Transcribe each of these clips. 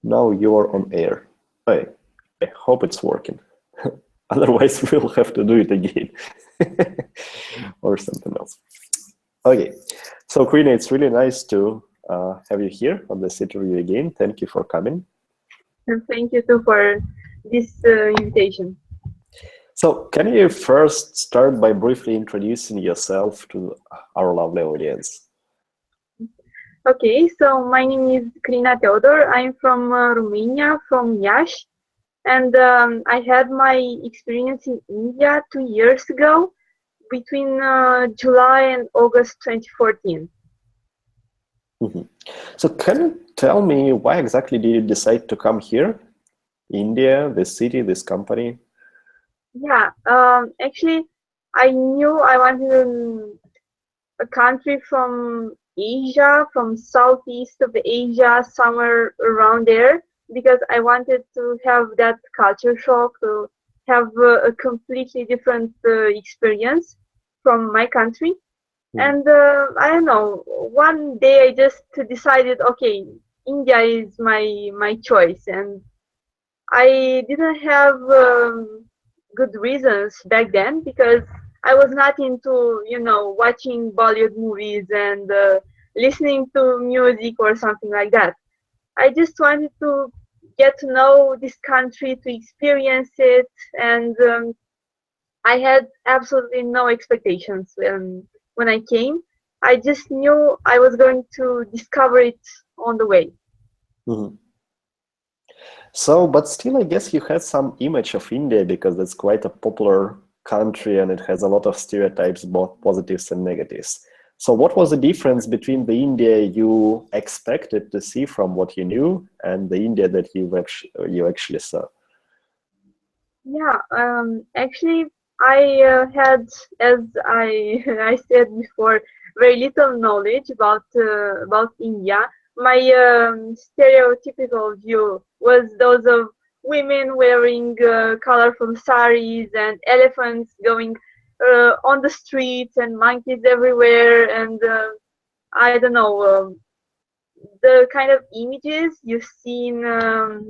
Now you're on air. I, I hope it's working. Otherwise, we'll have to do it again or something else. Okay, so Crina, it's really nice to have you here on this interview again. Thank you for coming. And thank you too for this invitation. So can you first start by briefly introducing yourself to our lovely audience? Okay, so my name is Crina. I'm from Romania, from Iași, and I had my experience in India 2 years ago, between July and August 2014. Mhm. So can you tell me why exactly did you decide to come here? India, this city, this company? Yeah, actually, I knew I wanted a country from Asia, from southeast of Asia, somewhere around there, because I wanted to have that culture shock, to have a completely different experience from my country. Mm. And I don't know, one day I just decided, okay, India is my choice, and I didn't have good reasons back then because I was not into, watching Bollywood movies and listening to music or something like that. I just wanted to get to know this country, to experience it, and I had absolutely no expectations when I came. I just knew I was going to discover it on the way. Mhm. So, but still, I guess you had some image of India because it's quite a popular country and it has a lot of stereotypes, both positives and negatives. So, what was the difference between the India you expected to see from what you knew and the India that you actually saw? Yeah, actually, I had, as I I said before, very little knowledge about India. My stereotypical view was those of women wearing colorful saris and elephants going on the streets and monkeys everywhere, and I don't know, the kind of images you see in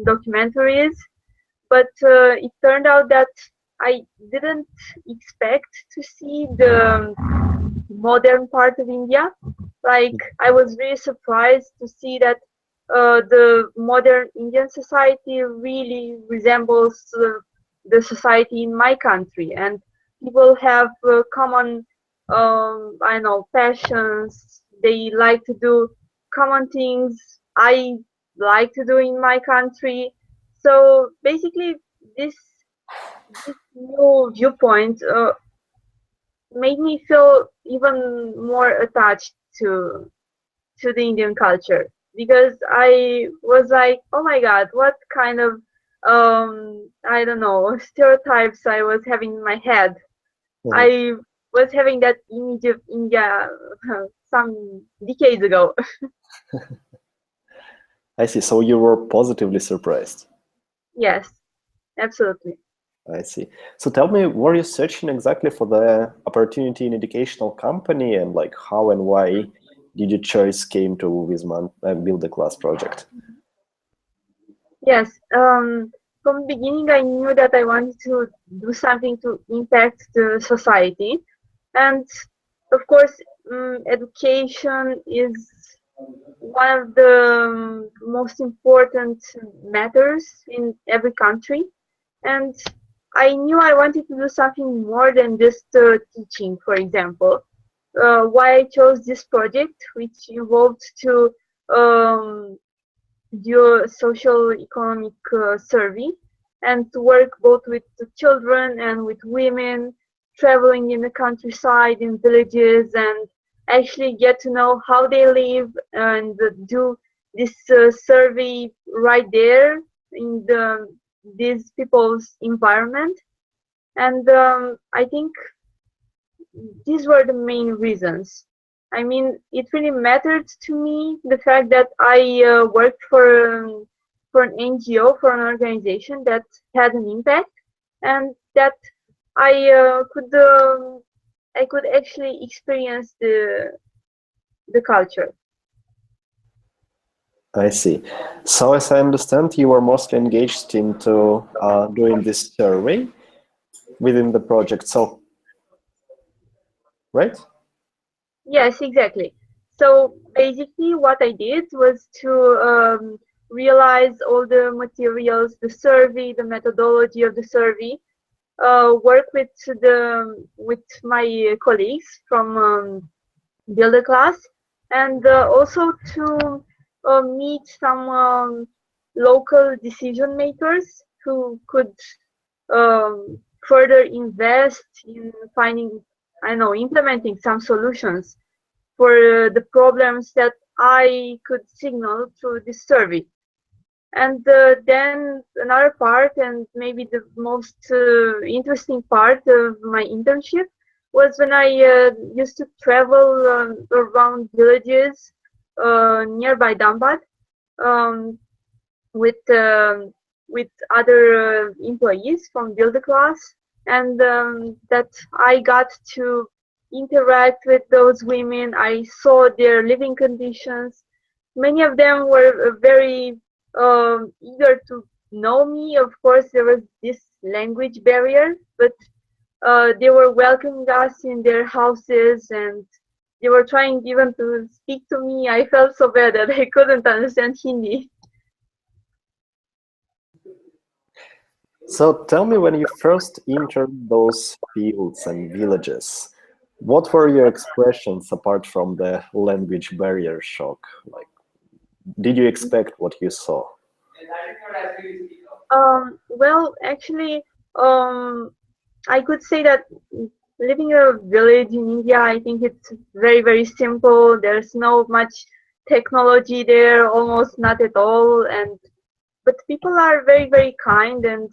documentaries, but it turned out that I didn't expect to see the modern part of India. Like, I was really surprised to see that the modern Indian society really resembles the society in my country, and people have common, I don't know, passions. They like to do common things I like to do in my country. So basically, this this new viewpoint made me feel even more attached to the Indian culture because I was like, oh my God, what kind of I don't know, stereotypes I was having in my head. Mhm. I was having that image of India some decades ago. I see. So, you were positively surprised. Yes, absolutely. I see. So tell me, were you searching exactly for the opportunity in educational company and like how and why did your choice came to Wisman build a class project? Yes, from the beginning, I knew that I wanted to do something to impact the society. And of course, education is one of the most important matters in every country. And I knew I wanted to do something more than just teaching, for example. Why I chose this project, which involved to um, do a social economic survey and to work both with the children and with women, traveling in the countryside, in villages, and actually get to know how they live and do this survey right there in these people's environment. And I think these were the main reasons. I mean, it really mattered to me the fact that I worked for an NGO, for an organization that had an impact, and that I could actually experience the culture. I see. So as I understand, you were mostly engaged into doing this survey within the project. So, right? Yes, exactly. So basically, what I did was to realize all the materials, the survey, the methodology of the survey, work with my colleagues from Builder class, and also to meet some local decision makers who could further invest in finding, I don't know, implementing some solutions for the problems that I could signal through this survey. And then another part, and maybe the most interesting part of my internship, was when I used to travel around villages nearby Dambat, um, with with other employees from Builder class, and that I got to interact with those women. I saw their living conditions. Many of them were very eager to know me. Of course, there was this language barrier, but they were welcoming us in their houses, and they were trying even to speak to me. I felt so bad that I couldn't understand Hindi. So tell me, when you first entered those fields and villages, what were your expressions apart from the language barrier shock? Like, did you expect what you saw? Well, actually, um, I could say that living in a village in India, I think it's very, very simple. There's no much technology there, almost not at all. And but people are very, very kind, and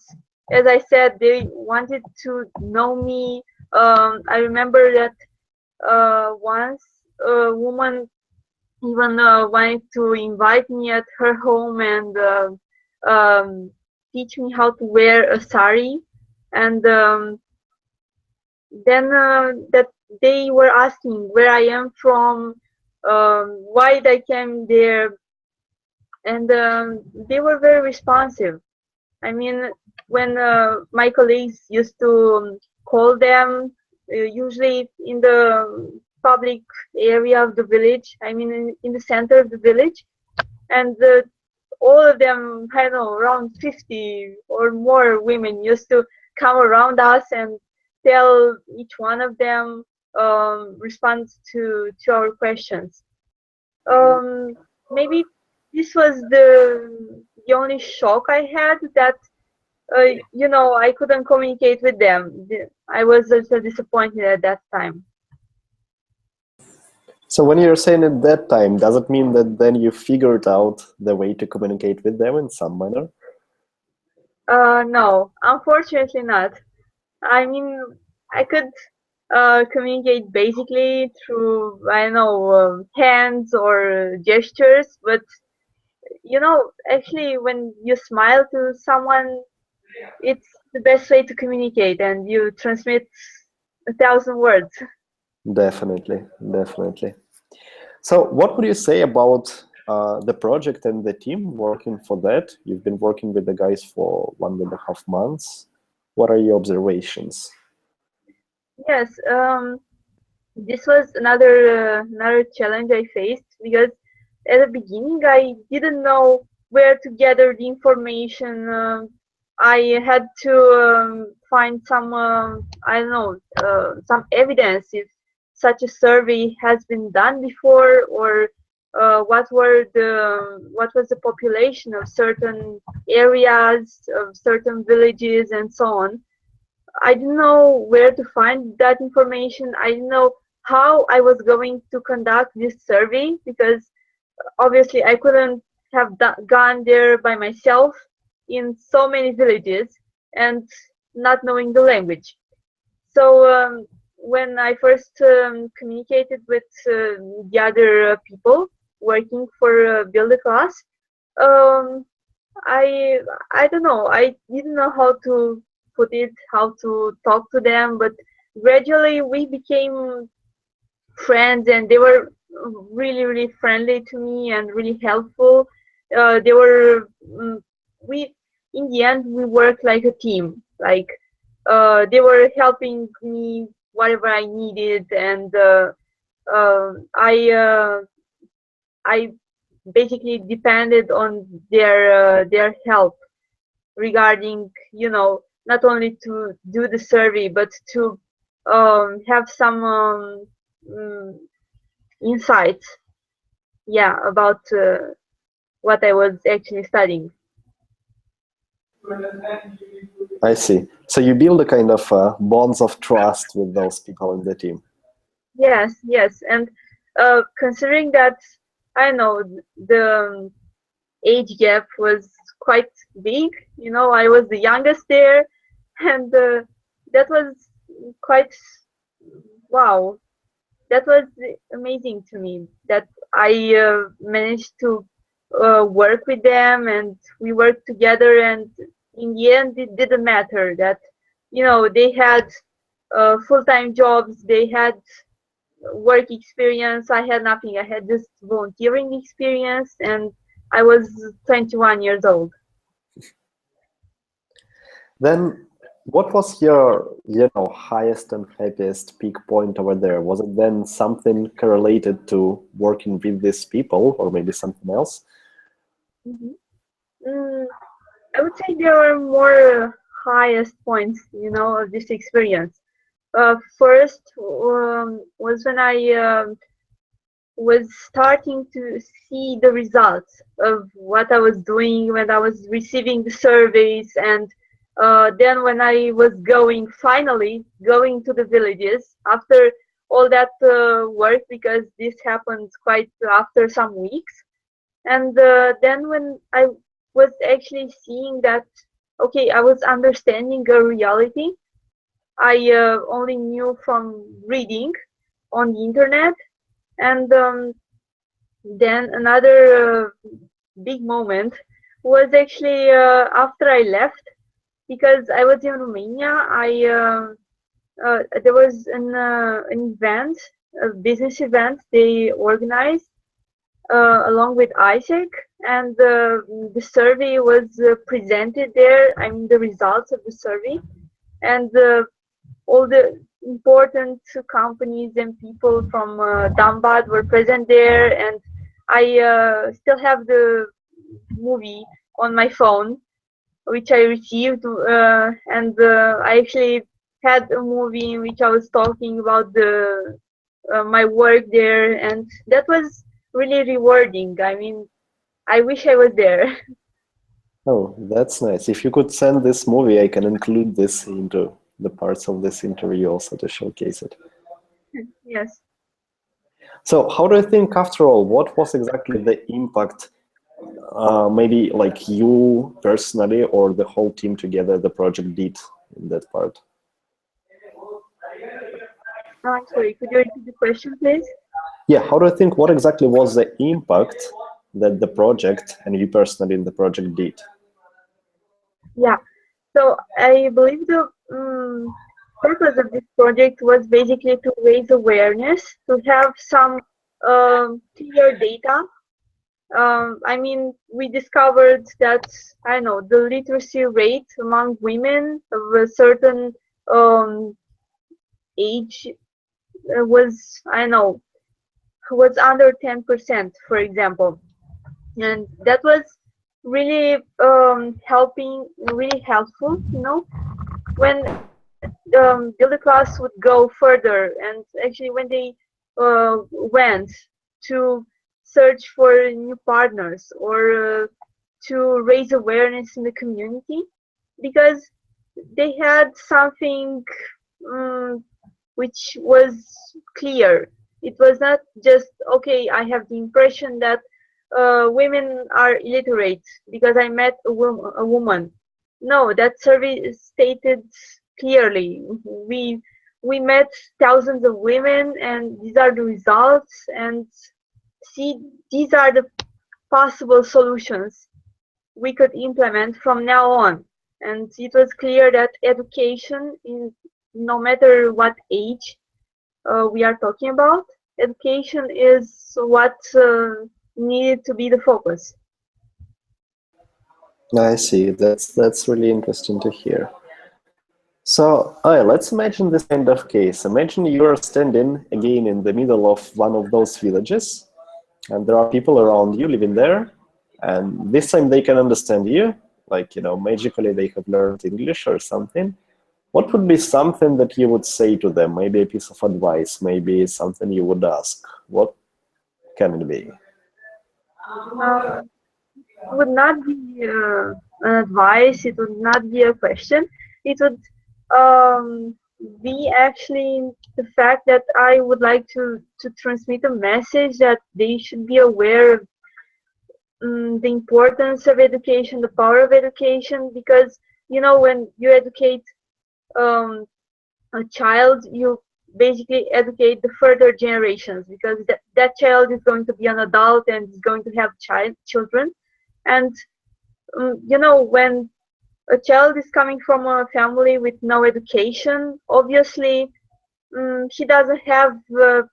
as I said, they wanted to know me. I remember that once a woman even wanted to invite me at her home and um, teach me how to wear a sari. And then that they were asking where I am from, why I came there, and they were very responsive. I mean, when my colleagues used to call them, usually in the public area of the village, I mean, in the center of the village, and all of them, I don't know, around 50 or more women used to come around us and tell each one of them response to our questions. Um, Maybe this was the only shock I had, that I couldn't communicate with them. I was also disappointed at that time. So when you're saying at that time, does it mean that then you figured out the way to communicate with them in some manner? No, unfortunately not. I mean, I could communicate basically through, I don't know, hands or gestures, but actually, when you smile to someone, it's the best way to communicate, and you transmit 1,000 words. Definitely, definitely. So what would you say about the project and the team working for that? You've been working with the guys for 1.5 months. What are your observations? Yes, this was another challenge I faced, because at the beginning I didn't know where to gather the information. I had to find some I don't know, some evidence if such a survey has been done before, or what was the population of certain areas, of certain villages, and so on. I didn't know where to find that information. I didn't know how I was going to conduct this survey, because obviously I couldn't have gone there by myself in so many villages and not knowing the language. So when I first communicated with the other people working for Build a Class, um, I I don't know. I didn't know how to put it, how to talk to them, but gradually we became friends, and they were really, really friendly to me and really helpful. they were we in the end we worked like a team. Like they were helping me whatever I needed, and uh, I uh, I basically depended on their help regarding, not only to do the survey but to have some mm, insights, yeah, about what I was actually studying. I see. So you build a kind of bonds of trust with those people in the team. Yes, yes, and considering that I know the age gap was quite big, I was the youngest there, and that was quite wow. That was amazing to me that I managed to work with them and we worked together, and in the end it didn't matter that they had full-time jobs, they had work experience. I had nothing. I had just volunteering experience, and I was 21 years old. Then, what was your, highest and happiest peak point over there? Was it then something correlated to working with these people, or maybe something else? Mhm. Mm, I would say there were more highest points, of this experience. First was when I was starting to see the results of what I was doing when I was receiving the surveys, and then when I was finally going to the villages after all that work, because this happened quite after some weeks, and then when I was actually seeing that, okay, I was understanding a reality I only knew from reading on the internet. And then another big moment was actually after I left, because I was in Romania. There was an event, a business event they organized along with ISEC, and the survey was presented there. I mean, the results of the survey, and all the important companies and people from Dambad were present there, and I still have the movie on my phone, which I received, and I actually had a movie in which I was talking about the my work there, and that was really rewarding. I mean, I wish I was there. Oh, that's nice. If you could send this movie, I can include this into the parts of this interview also to showcase it. Yes. So, how do you think, after all, what was exactly the impact, maybe like you personally or the whole team together, the project did in that part? I'm sorry, could you repeat the question, please? Yeah, how do you think, what exactly was the impact that the project and you personally in the project did? Yeah. So I believe the purpose of this project was basically to raise awareness, to have some clear data. I mean, we discovered that, I know, the literacy rate among women of a certain um, age was, I know, was under 10%, for example. And that was really really helpful, when the other class would go further, and actually when they went to search for new partners, or to raise awareness in the community, because they had something um, which was clear. It was not just, okay, I have the impression that women are illiterate because I met a woman. No, that survey stated clearly. We we met thousands of women, and these are the results. And see, these are the possible solutions we could implement from now on. And it was clear that education, in no matter what age we are talking about, education is what needed to be the focus. I see. That's really interesting to hear. So, let's imagine this kind of case. Imagine you're standing again in the middle of one of those villages, and there are people around you living there, and this time they can understand you, like, magically they have learned English or something. What would be something that you would say to them? Maybe a piece of advice, maybe something you would ask. What can it be? Um, would not be an advice. It would not be a question. It would be actually the fact that I would like to transmit a message that they should be aware of the importance of education, the power of education, because when you educate um, a child, you basically educate the further generations, because that child is going to be an adult and is going to have children. And when a child is coming from a family with no education, obviously he doesn't have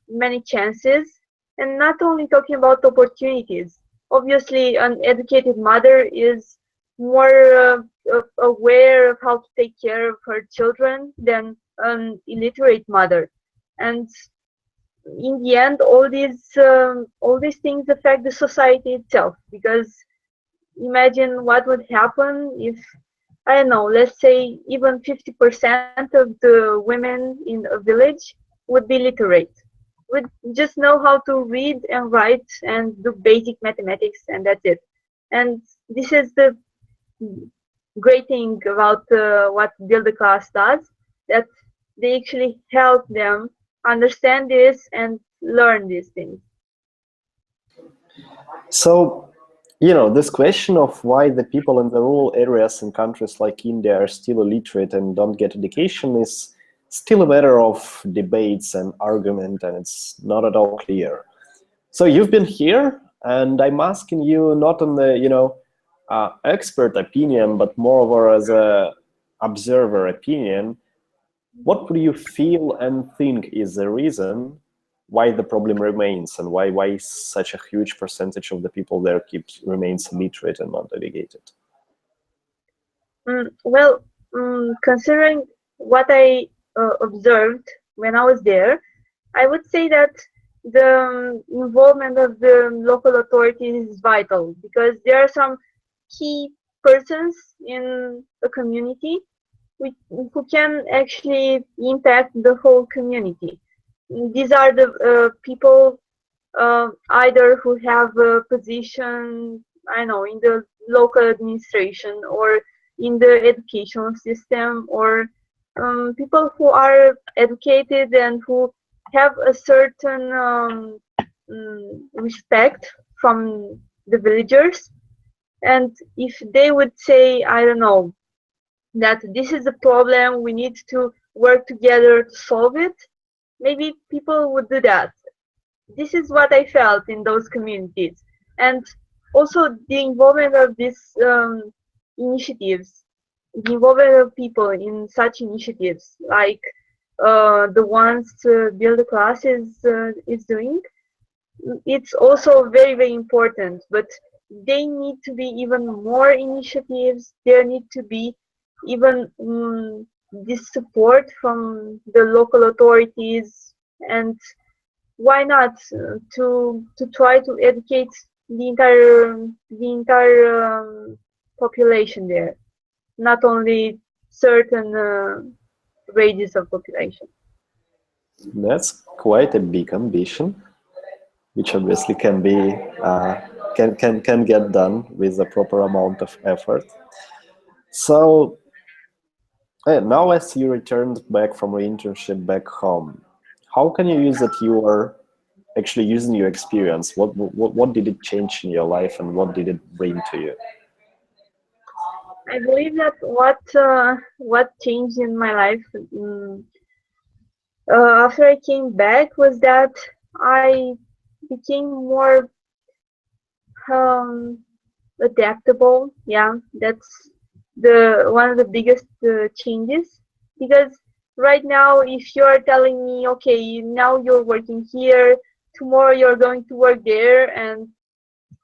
many chances. And not only talking about opportunities, obviously an educated mother is more aware of how to take care of her children than an illiterate mother. And in the end, all these things affect the society itself, because imagine what would happen if, I don't know, let's say even 50% of the women in a village would be literate, would just know how to read and write and do basic mathematics, and that's it. And this is the great thing about what Build the Class does, that they actually help them understand this and learn these things. So, this question of why the people in the rural areas in countries like India are still illiterate and don't get education is still a matter of debates and argument, and it's not at all clear. So you've been here, and I'm asking you not on the, expert opinion, but moreover as a observer opinion. What would you feel and think is the reason why the problem remains, and why such a huge percentage of the people there remains illiterate and not educated? Well, considering what I observed when I was there, I would say that the involvement of the local authorities is vital, because there are some key persons in a community who can actually impact the whole community. These are the people either who have a position, I know, in the local administration or in the educational system, or people who are educated and who have a certain respect from the villagers. And if they would say, I don't know, that this is a problem, we need to work together to solve it, maybe people would do that. This is what I felt in those communities. And also the involvement of these initiatives, the involvement of people in such initiatives, like the ones Build a Class is doing, it's also very, very important. But they need to be even more initiatives. There need to be even this support from the local authorities. And why not to try to educate the entire population there, not only certain ranges of population. That's quite a big ambition, which obviously can get done with a proper amount of effort. So, now as you returned back from your internship back home, how can you use that you are actually using your experience? What did it change in your life, and what did it bring to you? I believe that what changed in my life after I came back was that I became more um, adaptable. Yeah, that's the one of the biggest changes, because right now, if you're telling me, okay, now you're working here, tomorrow you're going to work there, and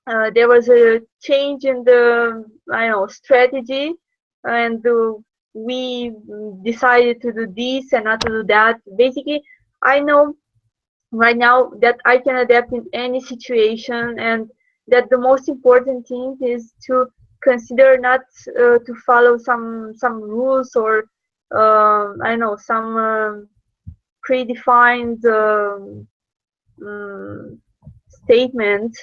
there was a change in the, I don't know, strategy, and we decided to do this and not to do that. Basically, I know right now that I can adapt in any situation, and that the most important thing is to consider not to follow some rules or I don't know, some predefined um, statement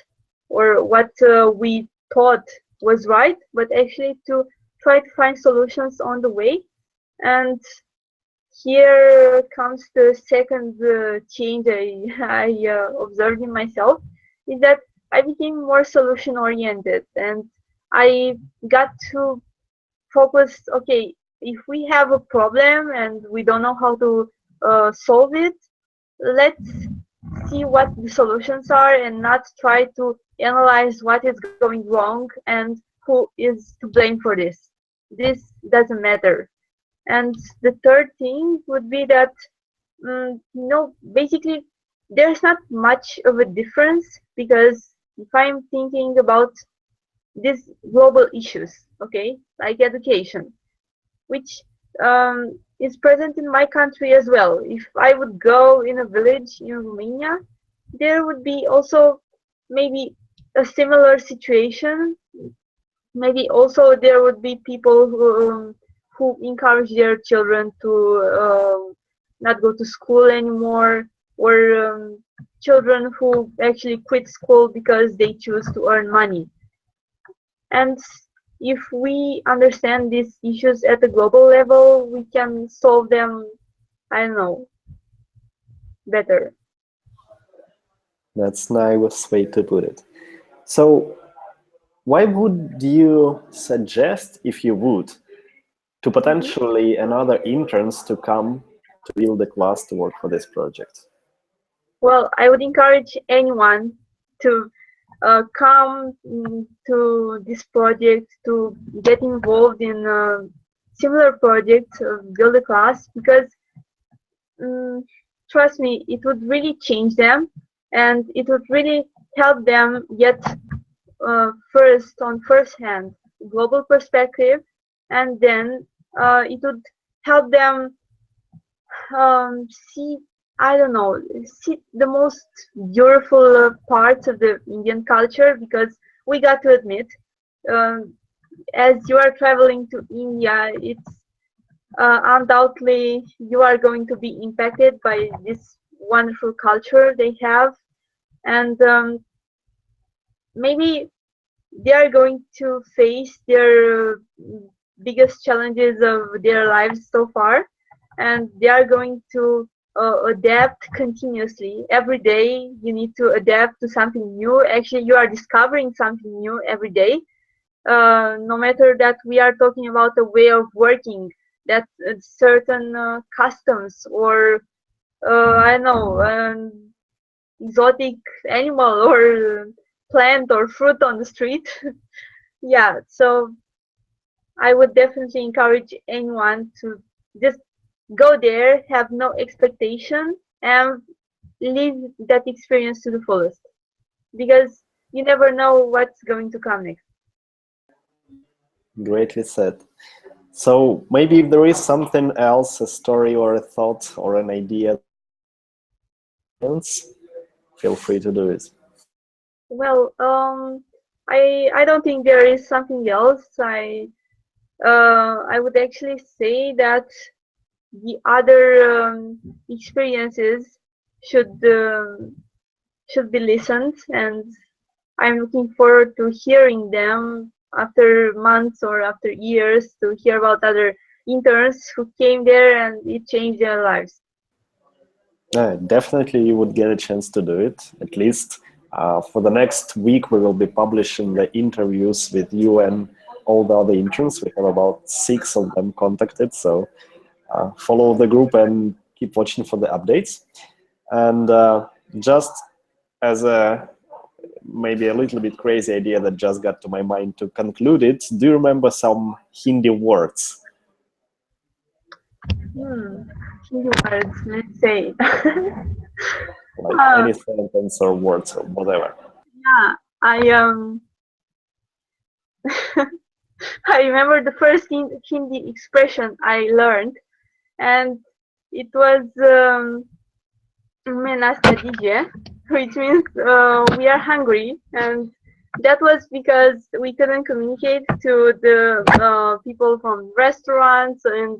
or what we thought was right, but actually to try to find solutions on the way. And here comes the second change I observed in myself, is that I became more solution oriented, and I got to focus, okay, if we have a problem and we don't know how to solve it, let's see what the solutions are and not try to analyze what is going wrong and who is to blame for this. This doesn't matter. And the third thing would be that, basically, there's not much of a difference, because if I'm thinking about these global issues, okay, like education, which is present in my country as well. If I would go in a village in Romania, there would be also maybe a similar situation. Maybe also there would be people who encourage their children to not go to school anymore, or children who actually quit school because they choose to earn money. And if we understand these issues at a global level, we can solve them, I don't know, better. That's nice way to put it. So, why would you suggest, if you would, to Mhm. potentially another interns to come to build the class to work for this project? Well, I would encourage anyone to come to this project, to get involved in a similar project, build a class, because um, trust me, it would really change them, and it would really help them get first on first hand global perspective, and then it would help them see, I don't know, see the most beautiful parts of the Indian culture, because we got to admit, um, as you are traveling to India, it's undoubtedly you are going to be impacted by this wonderful culture they have, and maybe they are going to face their biggest challenges of their lives so far, and they are going to adapt continuously. Every day you need to adapt to something new. Actually, you are discovering something new every day. No matter that we are talking about a way of working, that certain customs, or I don't know, exotic animal or plant or fruit on the street. Yeah, so I would definitely encourage anyone to just go there, have no expectation, and live that experience to the fullest, because you never know what's going to come next. Greatly said. So maybe if there is something else, a story or a thought or an idea that you would like to share with our audience, feel free to do it. Well, I don't think there is something else. I would actually say that the other experiences should should be listened, and I'm looking forward to hearing them after months or after years, to hear about other interns who came there and it changed their lives. Definitely, you would get a chance to do it. At least for the next week, we will be publishing the interviews with you and all the other interns. We have about 6 of them contacted. So follow the group and keep watching for the updates. And just as a maybe a little bit crazy idea that just got to my mind to conclude it, do you remember some Hindi words? Hmm. Keywords, let's say. Like uh, any sentence or words or whatever. yeah. I I remember the first Hindi expression I learned, and it was "मैं नाश्ता दीजिए," which means we are hungry, and that was because we couldn't communicate to the people from restaurants, and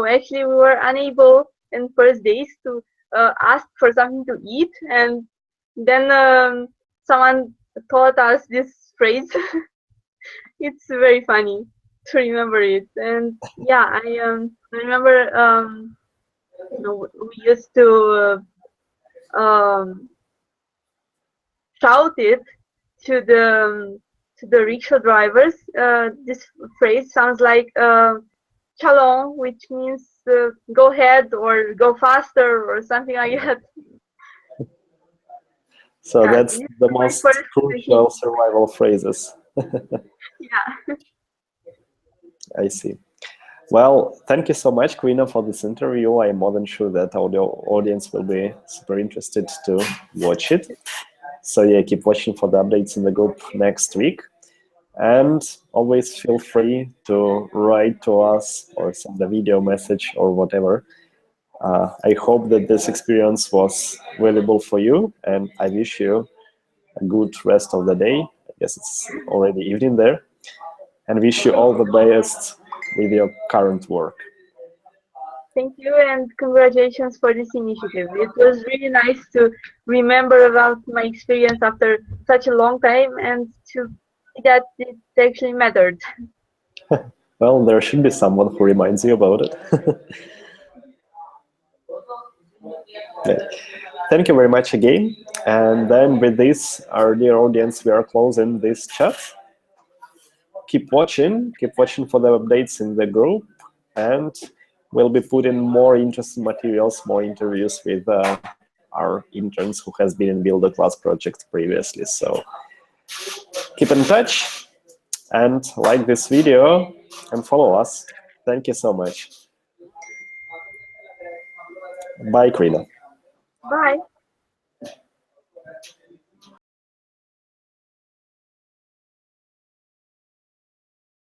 actually we were unable in first days to ask for something to eat, and then someone taught us this phrase. It's very funny to remember it, and yeah, I remember we used to um, shout it to the rickshaw drivers. This phrase sounds like "chalong," which means go ahead or go faster or something like that. So Yeah, that's this the was my most first crucial Hindi. survival phrases. Yeah, I see. Well, thank you so much, Crina, for this interview. I'm more than sure that our audience will be super interested to watch it. So yeah, keep watching for the updates in the group next week. And always feel free to write to us or send a video message or whatever. I hope that this experience was valuable for you, and I wish you a good rest of the day. I guess it's already evening there. And wish you thank all the you. best with your current work. Thank you and congratulations for this initiative. It was really nice to remember about my experience after such a long time and to see that it actually mattered. Well, there should be someone who reminds you about it. Yeah. Thank you very much again. And then with this, our dear audience, we are closing this chat. Keep watching for the updates in the group, and we'll be putting more interesting materials, more interviews with our interns who has been in Build a Class project previously. So keep in touch and like this video and follow us. Thank you so much. Bye, Crina. Bye.